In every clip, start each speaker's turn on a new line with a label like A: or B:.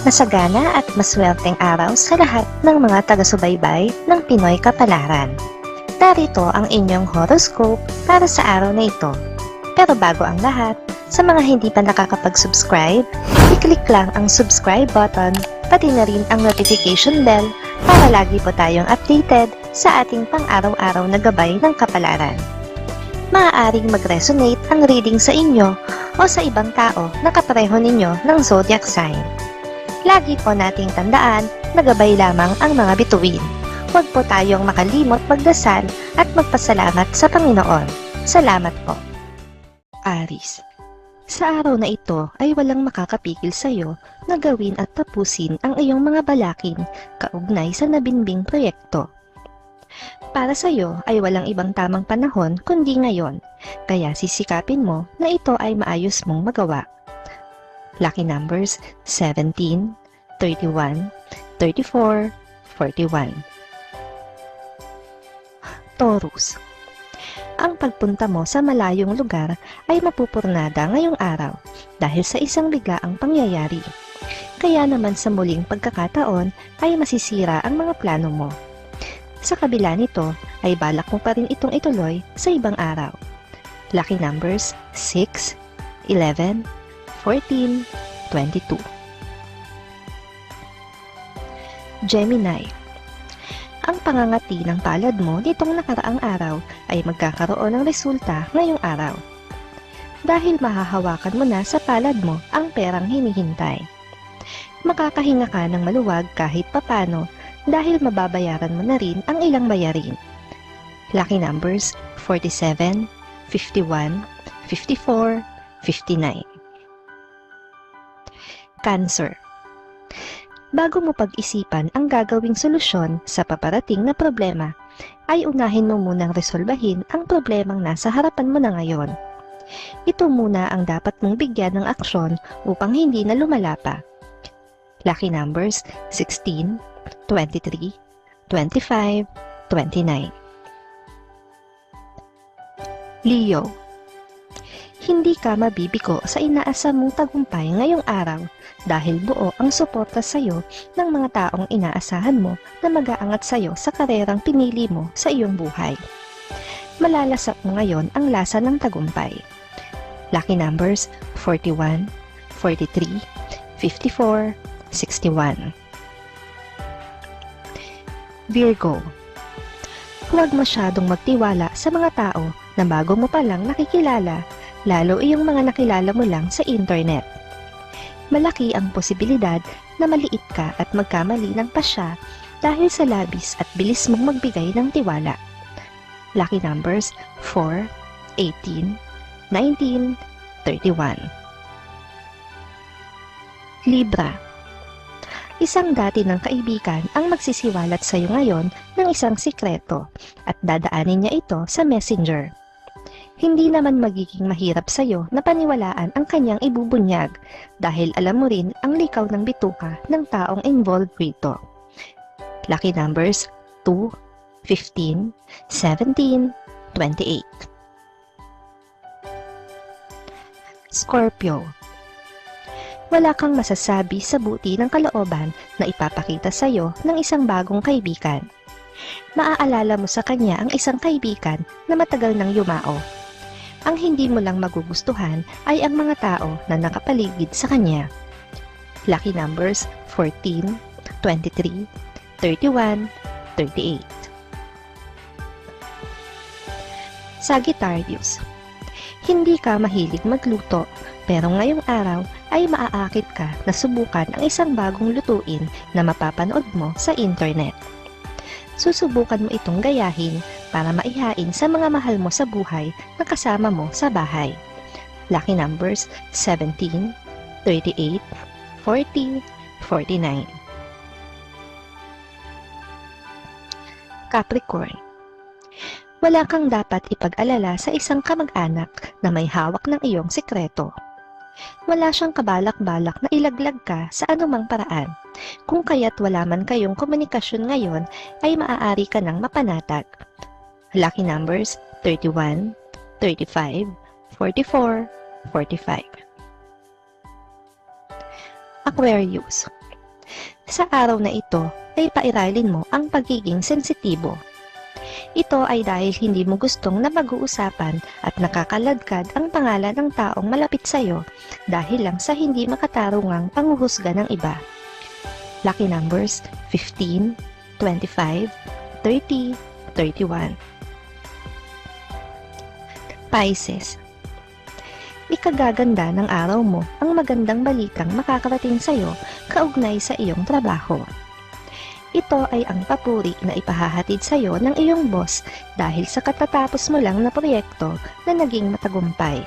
A: Masagana at maswerteng araw sa lahat ng mga taga-subaybay ng Pinoy Kapalaran. Narito ang inyong horoscope para sa araw na ito. Pero bago ang lahat, sa mga hindi pa nakakapag-subscribe, i-click lang ang subscribe button, pati na rin ang notification bell para lagi po tayong updated sa ating pang-araw-araw na gabay ng kapalaran. Maaaring mag-resonate ang reading sa inyo o sa ibang tao na kapareho ninyo ng zodiac sign. Lagi po nating tandaan na gabay lamang ang mga bituin. Huwag po tayong makalimot magdasal at magpasalamat sa Panginoon. Salamat po. Aries. Sa araw na ito ay walang makakapigil sa iyo na gawin at tapusin ang iyong mga balakin kaugnay sa nabinbing proyekto. Para sa iyo ay walang ibang tamang panahon kundi ngayon, kaya sisikapin mo na ito ay maayos mong magawa. Lucky numbers 17, 31, 34, 41. Taurus. Ang pagpunta mo sa malayong lugar ay mapupurnada ngayong araw dahil sa isang biglaang pangyayari. Kaya naman sa muling pagkakataon ay masisira ang mga plano mo. Sa kabila nito ay balak mo pa rin itong ituloy sa ibang araw. Lucky numbers 6, 11, 14, 22. Gemini. Ang pangangati ng palad mo nitong nakaraang araw ay magkakaroon ng resulta ngayong araw. Dahil mahahawakan mo na sa palad mo ang perang hinihintay. Makakahinga ka ng maluwag kahit papano dahil mababayaran mo na rin ang ilang bayarin. Lucky numbers 47, 51, 54, 59. Cancer. Bago mo pag-isipan ang gagawing solusyon sa paparating na problema, ay unahin mo munang resolbahin ang problemang nasa harapan mo na ngayon. Ito muna ang dapat mong bigyan ng aksyon upang hindi na lumala pa. Lucky numbers 16, 23, 25, 29. Leo. Hindi ka mabibiko sa inaasam mong tagumpay ngayong araw dahil buo ang suporta sa iyo ng mga taong inaasahan mo na mag-aangat sa iyo sa karerang pinili mo sa iyong buhay. Malalasap mo ngayon ang lasa ng tagumpay. Lucky numbers 41, 43, 54, 61. Virgo. Huwag masyadong magtiwala sa mga tao na bago mo palang nakikilala, lalo iyong mga nakilala mo lang sa internet. Malaki ang posibilidad na maliit ka at magkamali ng pasya dahil sa labis at bilis mong magbigay ng tiwala. Lucky numbers 4, 18, 19, 31. Libra. Isang dati ng kaibigan ang magsisiwalat sa iyo ngayon ng isang sikreto at dadaanin niya ito sa messenger. Hindi naman magiging mahirap sa iyo na paniwalaan ang kanyang ibubunyag dahil alam mo rin ang likaw ng bituka ng taong involved rito. Lucky numbers 2, 15, 17, 28. Scorpio. Wala kang masasabi sa buti ng kalooban na ipapakita sa iyo ng isang bagong kaibigan. Maaalala mo sa kanya ang isang kaibigan na matagal nang yumao. Ang hindi mo lang magugustuhan ay ang mga tao na nakapaligid sa kanya. Lucky numbers 14, 23, 31, 38. Sagittarius. Hindi ka mahilig magluto, pero ngayong araw ay maaakit ka na subukan ang isang bagong lutuin na mapapanood mo sa internet. Susubukan mo itong gayahin para maihain sa mga mahal mo sa buhay na kasama mo sa bahay. Lucky numbers 17, 38, 40, 49. Capricorn. Wala kang dapat ipag-alala sa isang kamag-anak na may hawak ng iyong sekreto. Wala siyang kabalak-balak na ilaglag ka sa anumang paraan. Kung kaya't wala man kayong komunikasyon ngayon, ay maaari ka nang mapanatag. Lucky numbers 31, 35, 44, 45. Aquarius. Sa araw na ito ay pairalin mo ang pagiging sensitibo. Ito ay dahil hindi mo gustong na mag-uusapan at nakakaladkad ang pangalan ng taong malapit sa iyo dahil lang sa hindi makatarungang panghuhusga ng iba. Lucky numbers 15, 25, 30, 31. Pisces. Ikagaganda ng araw mo ang magandang balitang makakarating sa iyo kaugnay sa iyong trabaho. Ito ay ang papuri na ipahahatid sa iyo ng iyong boss dahil sa katatapos mo lang na proyekto na naging matagumpay.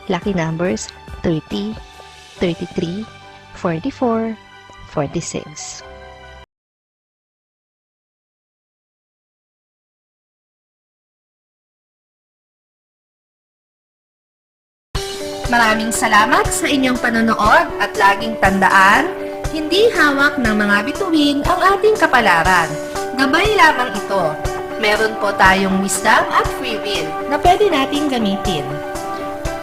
A: Lucky numbers 30, 33, 44, 46. Maraming salamat sa inyong panonood at laging tandaan, hindi hawak ng mga bituin ang ating kapalaran. Gabay lamang ito. Meron po tayong wisdom at free will na pwede nating gamitin.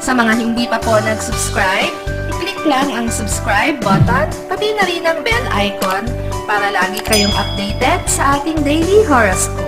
A: Sa mga hindi pa po nag-subscribe, i-click lang ang subscribe button, pati na rin ang bell icon para lagi kayong updated sa ating daily horoscope.